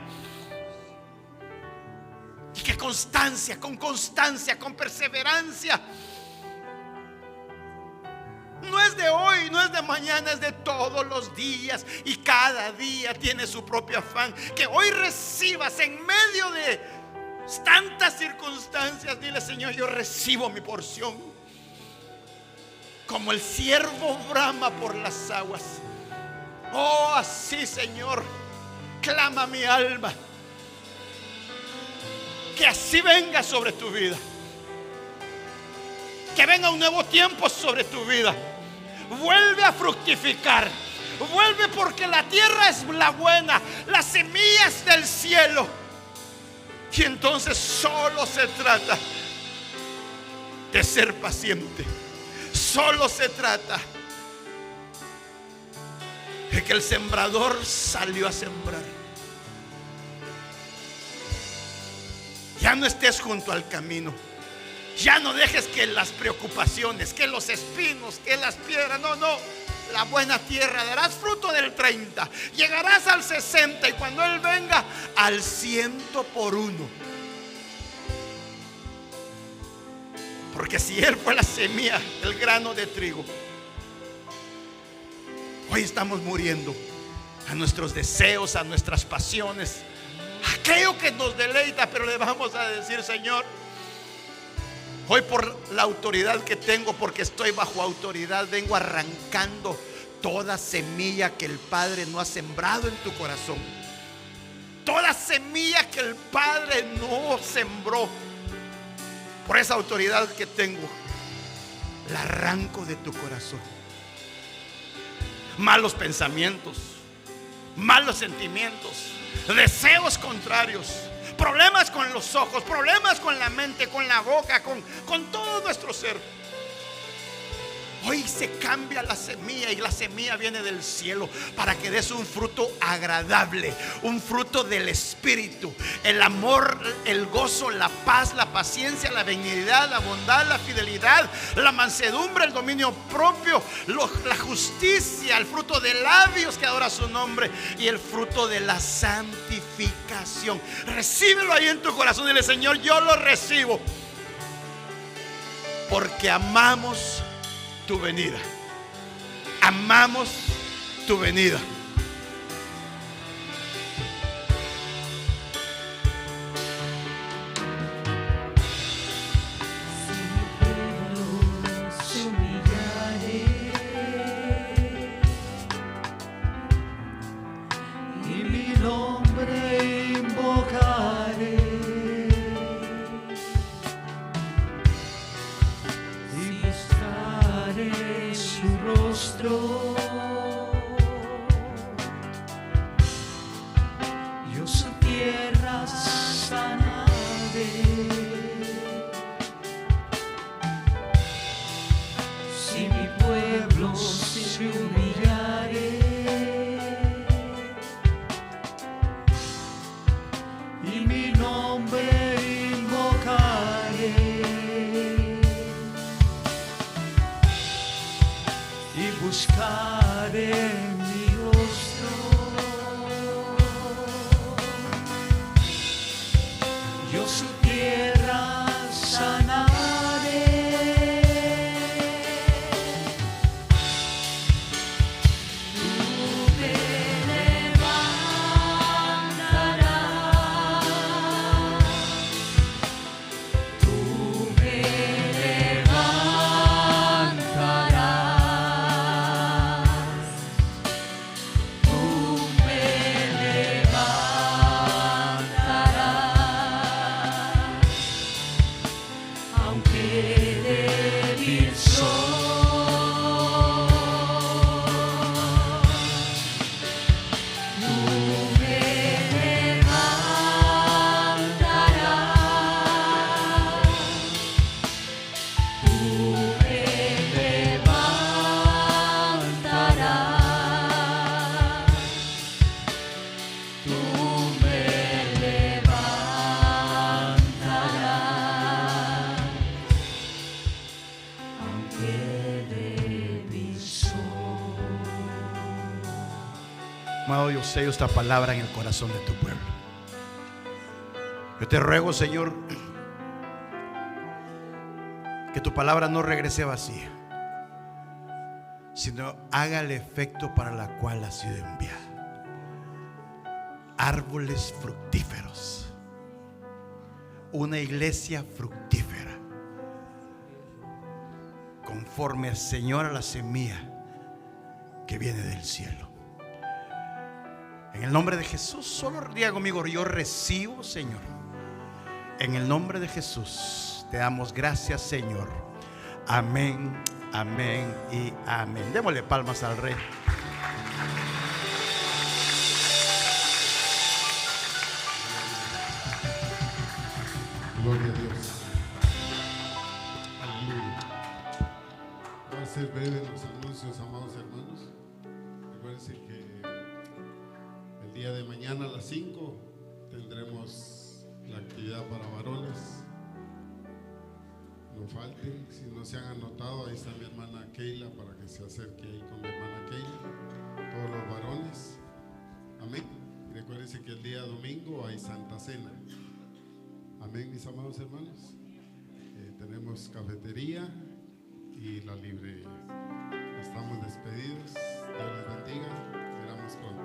Y que con constancia, con perseverancia, no es de hoy, no es de mañana, es de todos los días. Y cada día tiene su propio afán. Que hoy recibas en medio de tantas circunstancias. Dile: Señor, yo recibo mi porción. Como el ciervo brama por las aguas. Oh, así, Señor, clama mi alma. Que así venga sobre tu vida. Que venga un nuevo tiempo sobre tu vida. Vuelve a fructificar. Vuelve, porque la tierra es la buena, las semillas del cielo. Y entonces solo se trata de ser paciente. Solo se trata de que el sembrador salió a sembrar. Ya no estés junto al camino. Ya no dejes que las preocupaciones, que los espinos, que las piedras. No. La buena tierra, darás fruto del 30. Llegarás al 60 y cuando Él venga al 100 por 1. Porque si Él fue la semilla, el grano de trigo, hoy estamos muriendo a nuestros deseos, a nuestras pasiones, aquello que nos deleita. Pero le vamos a decir: Señor, hoy por la autoridad que tengo, porque estoy bajo autoridad, vengo arrancando toda semilla que el Padre no ha sembrado en tu corazón. Toda semilla que el Padre no sembró. Por esa autoridad que tengo, la arranco de tu corazón. Malos pensamientos, malos sentimientos, deseos contrarios, problemas con los ojos, problemas con la mente, con la boca, con todo nuestro ser. Hoy se cambia la semilla, y la semilla viene del cielo para que des un fruto agradable, un fruto del Espíritu: el amor, el gozo, la paz, la paciencia, la benignidad, la bondad, la fidelidad, la mansedumbre, el dominio propio, la justicia, el fruto de labios que adora su nombre, y el fruto de la santificación. Recíbelo ahí en tu corazón. Dile: Señor, yo lo recibo, porque amamos tu venida. Amamos tu venida. Y mi nombre invocaré. Su rostro pueblos se humillaré y mi nombre invocaré y buscaré mi rostro. Yo su tierra sanaré. Tú me levantarás. Tú me levantarás. Tú me levantarás. Aunque débil soy, tú me levantarás. Tú me levantarás. Tú me levantarás. Aunque débil soy. Amado, yo sello esta palabra en el corazón de tu pueblo. Yo te ruego, Señor, que tu palabra no regrese vacía, sino haga el efecto para la cual ha sido enviada. Árboles fructíferos, una iglesia fructífera, conforme al Señor a la semilla que viene del cielo. En el nombre de Jesús, solo diga conmigo: yo recibo, Señor. En el nombre de Jesús te damos gracias, Señor. Amén, amén y amén. Démosle palmas al Rey. Gloria a Dios. Aleluya. Va a ser breve los anuncios, amados hermanos. Recuerden que el día de mañana a las 5 tendremos la actividad para varones. No falten, si no se han anotado, ahí está mi hermana Keila para que se acerque ahí con mi hermana Keila. Todos los varones. Amén. Y recuérdense que el día domingo hay Santa Cena. Amén, mis amados hermanos. Tenemos cafetería y la librería. Estamos despedidos. Dios les bendiga. Miramos pronto.